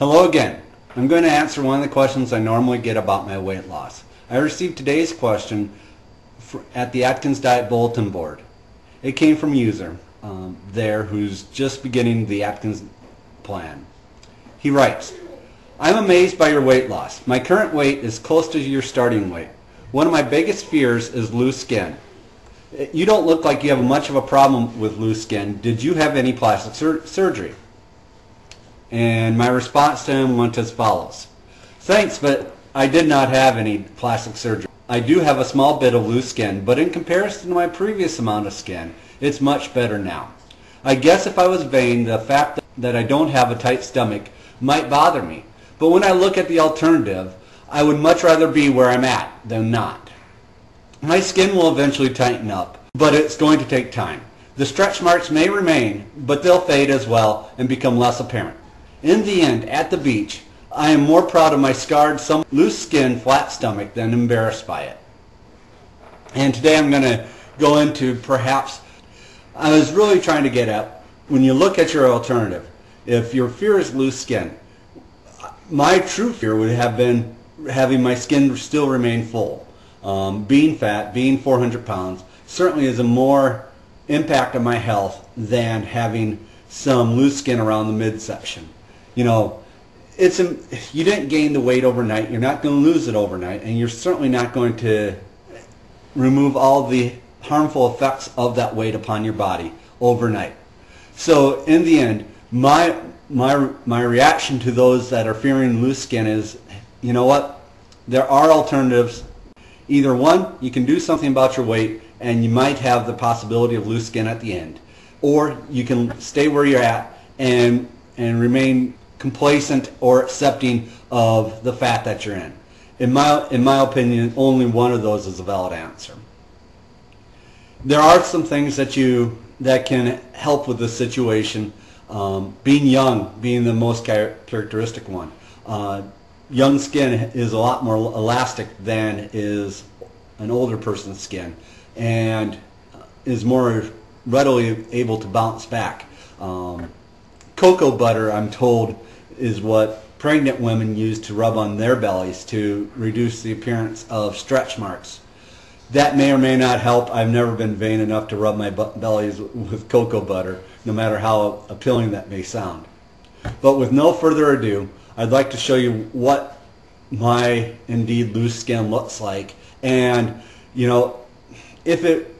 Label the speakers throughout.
Speaker 1: Hello again. I'm going to answer one of the questions I normally get about my weight loss. I received today's question at the Atkins Diet Bulletin Board. It came from a user there who's just beginning the Atkins plan. He writes, I'm amazed by your weight loss. My current weight is close to your starting weight. One of my biggest fears is loose skin. You don't look like you have much of a problem with loose skin. Did you have any plastic surgery? And my response to him went as follows. Thanks, but I did not have any plastic surgery. I do have a small bit of loose skin, but in comparison to my previous amount of skin, it's much better now. I guess if I was vain, the fact that I don't have a tight stomach might bother me. But when I look at the alternative, I would much rather be where I'm at than not. My skin will eventually tighten up, but it's going to take time. The stretch marks may remain, but they'll fade as well and become less apparent. In the end, at the beach, I am more proud of my scarred, somewhat loose skin, flat stomach than embarrassed by it. And today I'm going to go into perhaps, I was really trying to get at, when you look at your alternative, if your fear is loose skin, my true fear would have been having my skin still remain full. Being fat, being 400 pounds, certainly is a more impact on my health than having some loose skin around the midsection. You know, you didn't gain the weight overnight, you're not going to lose it overnight, and you're certainly not going to remove all the harmful effects of that weight upon your body overnight. So in the end, my reaction to those that are fearing loose skin is, you know what, there are alternatives. Either one, you can do something about your weight and you might have the possibility of loose skin at the end, or you can stay where you're at and remain complacent or accepting of the fat that you're in. In my opinion, only one of those is a valid answer. There are some things that can help with this situation. Being young being the most characteristic one. Young skin is a lot more elastic than is an older person's skin and is more readily able to bounce back. Cocoa butter, I'm told, is what pregnant women use to rub on their bellies to reduce the appearance of stretch marks. That may or may not help. I've never been vain enough to rub my bellies with cocoa butter, no matter how appealing that may sound. But with no further ado, I'd like to show you what my indeed loose skin looks like, and you know, if it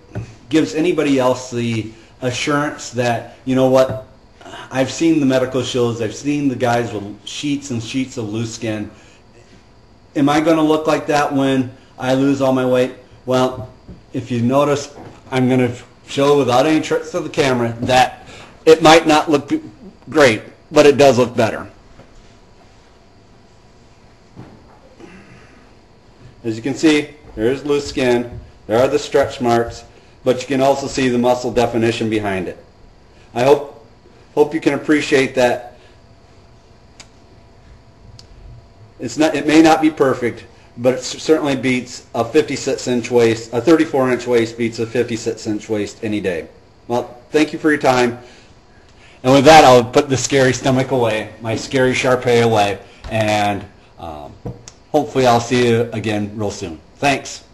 Speaker 1: gives anybody else the assurance that, you know what, I've seen the medical shows, I've seen the guys with sheets and sheets of loose skin. Am I going to look like that when I lose all my weight? Well, if you notice, I'm going to show without any tricks to the camera that it might not look great, but it does look better. As you can see, there's loose skin, there are the stretch marks, but you can also see the muscle definition behind it. I hope you can appreciate that it may not be perfect, but it certainly beats a 56-inch waist, a 34-inch waist beats a 56-inch waist any day. Well, thank you for your time. And with that, I'll put the scary stomach away, my scary Shar-Pei away, and hopefully I'll see you again real soon. Thanks.